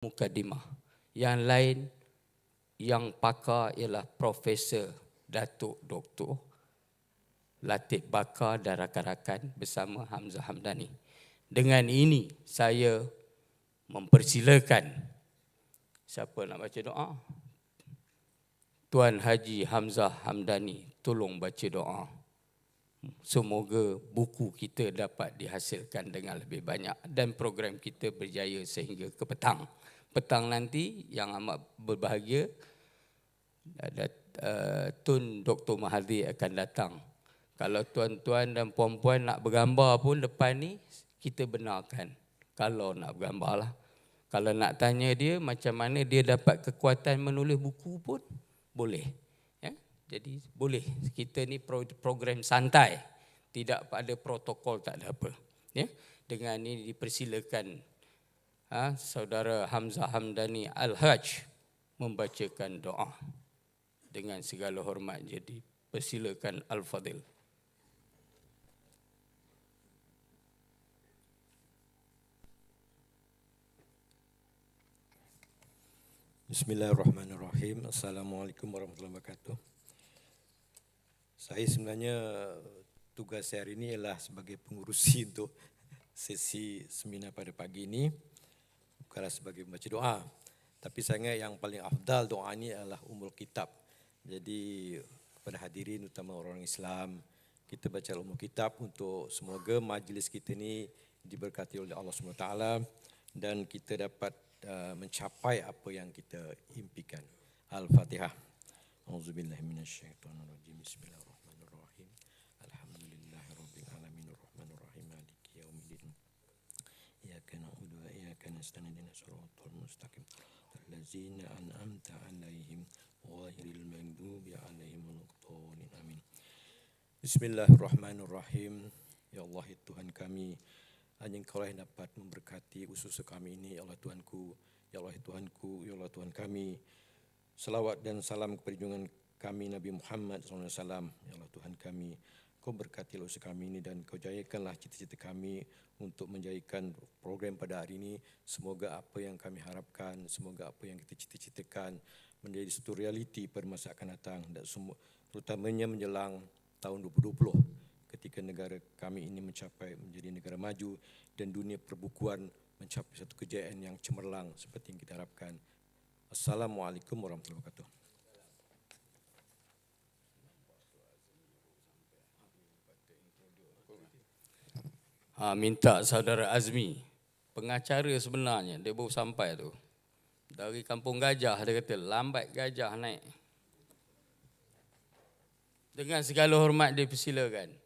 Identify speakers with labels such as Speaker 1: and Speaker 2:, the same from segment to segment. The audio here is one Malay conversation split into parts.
Speaker 1: mukadimah. Yang lain yang pakar ialah Profesor Datuk Doktor Latif Bakar dan rakan-rakan bersama Hamzah Hamdani. Dengan ini saya mempersilakan siapa nak baca doa? Tuan Haji Hamzah Hamdani, tolong baca doa. Semoga buku kita dapat dihasilkan dengan lebih banyak dan program kita berjaya sehingga ke petang. Petang nanti yang amat berbahagia, Tun Dr. Mahathir akan datang. Kalau tuan-tuan dan puan-puan nak bergambar pun depan ni, kita benarkan. Kalau nak bergambar lah. Kalau nak tanya dia macam mana dia dapat kekuatan menulis buku pun boleh. Ya? Jadi boleh. Kita ni program santai. Tidak ada protokol, tak ada apa. Ya? Dengan ini dipersilakan Saudara Hamzah Hamdani Al-Haj membacakan doa. Dengan segala hormat, jadi persilakan Al-Fadil.
Speaker 2: Bismillahirrahmanirrahim. Assalamualaikum warahmatullahi wabarakatuh. Saya sebenarnya tugas saya hari ini ialah sebagai pengurusi untuk sesi seminar pada pagi ini, bukanlah sebagai membaca doa. Tapi saya ingat yang paling afdal doa ini adalah Ummul Kitab. Jadi kepada hadirin utama orang Islam, kita baca Ummul Kitab untuk semoga majlis kita ini diberkati oleh Allah SWT dan kita dapat mencapai apa yang kita impikan. Al-Fatihah. Auzubillahi minasyaitonirrajim. Bismillahirrahmanirrahim. Alhamdulillahirabbil alamin arrahmanirrahim maliki yaumiddin. Iyyaka na'budu wa iyyaka nasta'in ihdinas siratal mustaqim. Allazina an'amta 'alaihim ghairil maghdubi 'alaihim waladdallin. Amin. Bismillahirrahmanirrahim. Ya Allah, Tuhan kami, hanya Engkau yang dapat memberkati usaha kami ini, ya Allah Tuhanku, ya Allah Tuhanku, ya Allah Tuhan kami. Salawat dan salam kepada junjungan kami Nabi Muhammad SAW, ya Allah Tuhan kami. Kau berkatilah usaha kami ini dan Kau jayakanlah cita-cita kami untuk menjayakan program pada hari ini. Semoga apa yang kami harapkan, semoga apa yang kita cita-citakan menjadi satu realiti pada masa akan datang, dan terutamanya menjelang tahun 2020. Ketika negara kami ini menjadi negara maju dan dunia perbukuan mencapai satu kejayaan yang cemerlang seperti yang kita harapkan. Assalamualaikum warahmatullahi wabarakatuh.
Speaker 1: Minta Saudara Azmi, pengacara sebenarnya, dia baru sampai tu. Dari Kampung Gajah, dia kata lambat gajah naik. Dengan segala hormat dipersilakan.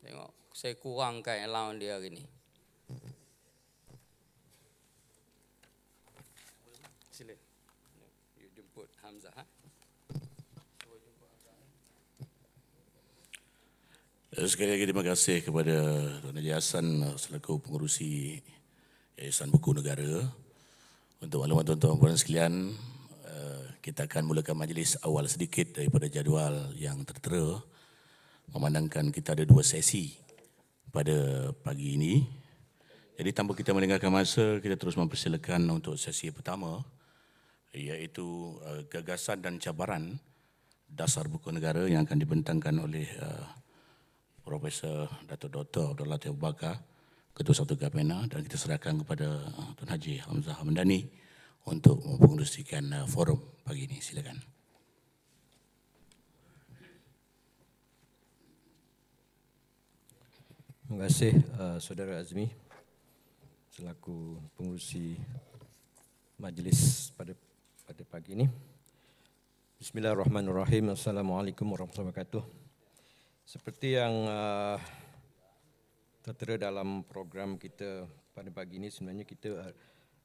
Speaker 1: Tengok, saya kurangkan allowance dia hari ni. Sila. You jemput Hamzah.
Speaker 3: Sekali lagi terima kasih kepada Tuan Haji Hassan selaku pengurusi Yayasan Buku Negara. Untuk maklumat tuan-tuan dan puan sekalian, kita akan mulakan majlis awal sedikit daripada jadual yang tertera. Memandangkan kita ada 2 sesi pada pagi ini. Jadi tanpa kita meninggalkan masa, kita terus mempersilakan untuk sesi pertama, iaitu gagasan dan cabaran dasar buku negara yang akan dibentangkan oleh Profesor Datuk Dr. Abdul Latif Bakar, Ketua Satu Gapena, dan kita serahkan kepada Tuan Haji Hamzah Hamdani untuk mempengerusikan forum pagi ini. Silakan.
Speaker 2: Terima kasih Saudara Azmi selaku pengurusi majlis pada pagi ini. Bismillahirrahmanirrahim. Assalamualaikum warahmatullahi wabarakatuh. Seperti yang tertera dalam program kita pada pagi ini, sebenarnya kita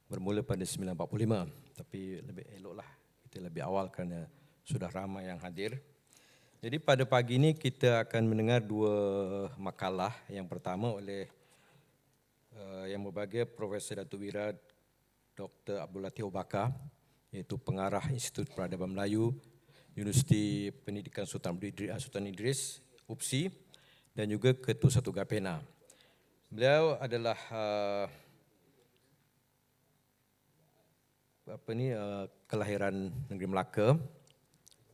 Speaker 2: bermula pada 9.45, tapi lebih eloklah kita lebih awal kerana sudah ramai yang hadir. Jadi pada pagi ini kita akan mendengar 2 makalah. Yang pertama oleh yang berbahagia Profesor Datuk Wira Dr. Abdul Latif Bakar, iaitu Pengarah Institut Peradaban Melayu, Universiti Pendidikan Sultan Idris, UPSI, dan juga Ketua Satu Gapena. Beliau adalah kelahiran negeri Melaka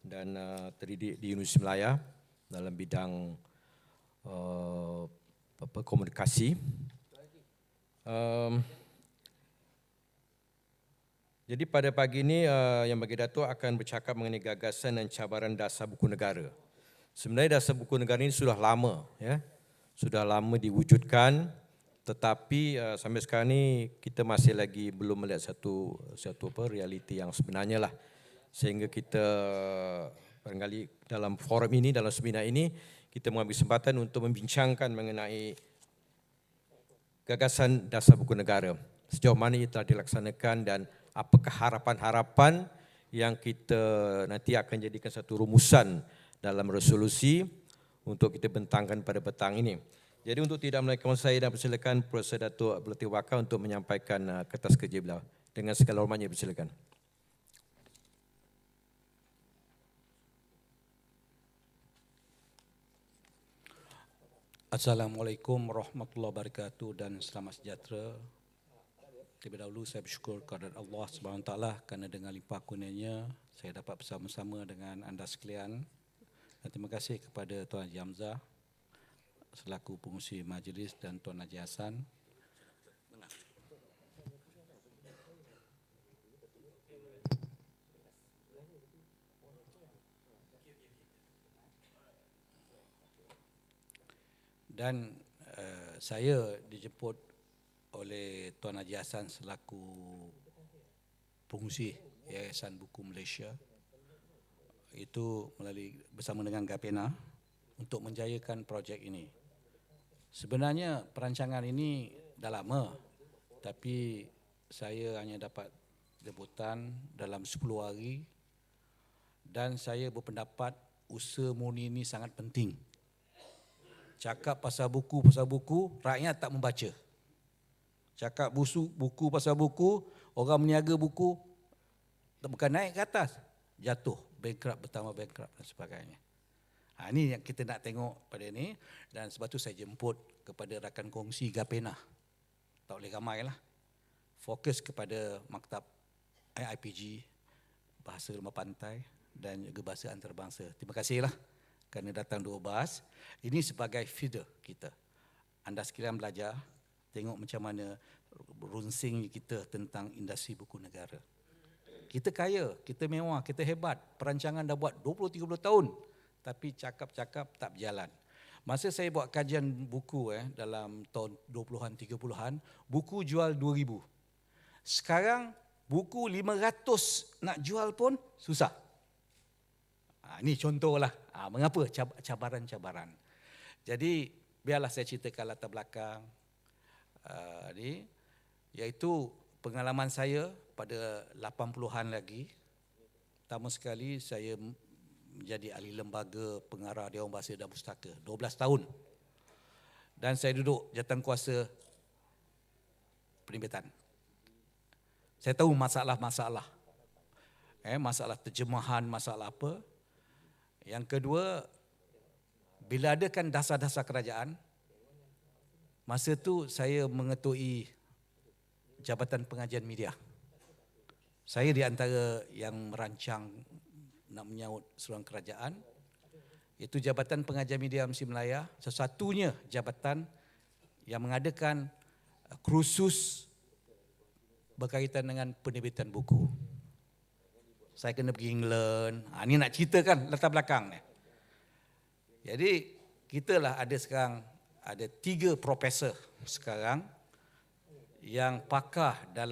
Speaker 2: dan terdidik di Universiti Melaya dalam bidang komunikasi. Jadi pada pagi ini Yang Bagi Datuk akan bercakap mengenai gagasan dan cabaran dasar buku negara. Sebenarnya dasar buku negara ini sudah lama, ya, sudah lama diwujudkan, tetapi sampai sekarang ini kita masih lagi belum melihat satu realiti yang sebenarnya lah, sehingga kita barangkali dalam forum ini, dalam seminar ini, kita mengambil kesempatan untuk membincangkan mengenai gagasan dasar buku negara. Sejauh mana ia telah dilaksanakan dan apakah harapan-harapan yang kita nanti akan jadikan satu rumusan dalam resolusi untuk kita bentangkan pada petang ini. Jadi untuk tidak melengahkan saya dan persilakan Profesor Datuk Abdul Latif Waqar untuk menyampaikan kertas kerja beliau. Dengan segala hormatnya persilakan.
Speaker 4: Assalamualaikum warahmatullahi wabarakatuh dan selamat sejahtera. Terlebih dahulu saya bersyukur kepada Allah SWT kerana dengan limpah kurnianya saya dapat bersama-sama dengan anda sekalian. Dan terima kasih kepada Tuan Haji Hamzah selaku pengurusi majlis dan Tuan Haji Hassan. Dan saya dijemput oleh Tuan Haji Hassan selaku pengurusi Yayasan Buku Malaysia, itu melalui bersama dengan Gapena untuk menjayakan projek ini. Sebenarnya perancangan ini dah lama, tapi saya hanya dapat jemputan dalam 10 hari dan saya berpendapat usaha murni ini sangat penting. Cakap pasal buku, rakyat tak membaca. Cakap buku pasal buku, orang meniaga buku, bukan naik ke atas, jatuh, bankrupt, bertambah bankrupt dan sebagainya. Ini yang kita nak tengok pada ini, dan sebab tu saya jemput kepada rakan kongsi Gapena. Tak boleh ramai lah. Fokus kepada maktab IPG, Bahasa Rumah Pantai dan juga Bahasa Antarabangsa. Terima kasihlah kerana datang 12. Ini sebagai feeder kita. Anda sekalian belajar, tengok macam mana runsing kita tentang industri buku negara. Kita kaya, kita mewah, kita hebat. Perancangan dah buat 20-30 tahun. Tapi cakap-cakap tak berjalan. Masa saya buat kajian buku dalam tahun 20-an, 30-an, buku jual 2,000. Sekarang buku 500 nak jual pun susah. Ini contohlah mengapa cabaran-cabaran. Jadi biarlah saya ceritakan latar belakang ni, iaitu pengalaman saya pada 80-an lagi. Pertama sekali saya menjadi ahli lembaga pengarah Dewan Bahasa dan Pustaka 12 tahun. Dan saya duduk jawatankuasa penerbitan. Saya tahu masalah-masalah. Masalah terjemahan, masalah apa. Yang kedua, bila adakan dasar-dasar kerajaan, masa tu saya mengetuai Jabatan Pengajian Media. Saya di antara yang merancang nak menyahut seruan kerajaan. Itu Jabatan Pengajian Media Mesti Melaya, satu-satunya jabatan yang mengadakan kursus berkaitan dengan penerbitan buku. Saya kena pergi England. Ini nak ceritakan latar belakang ni. Jadi kita lah ada sekarang ada 3 profesor sekarang yang pakar dalam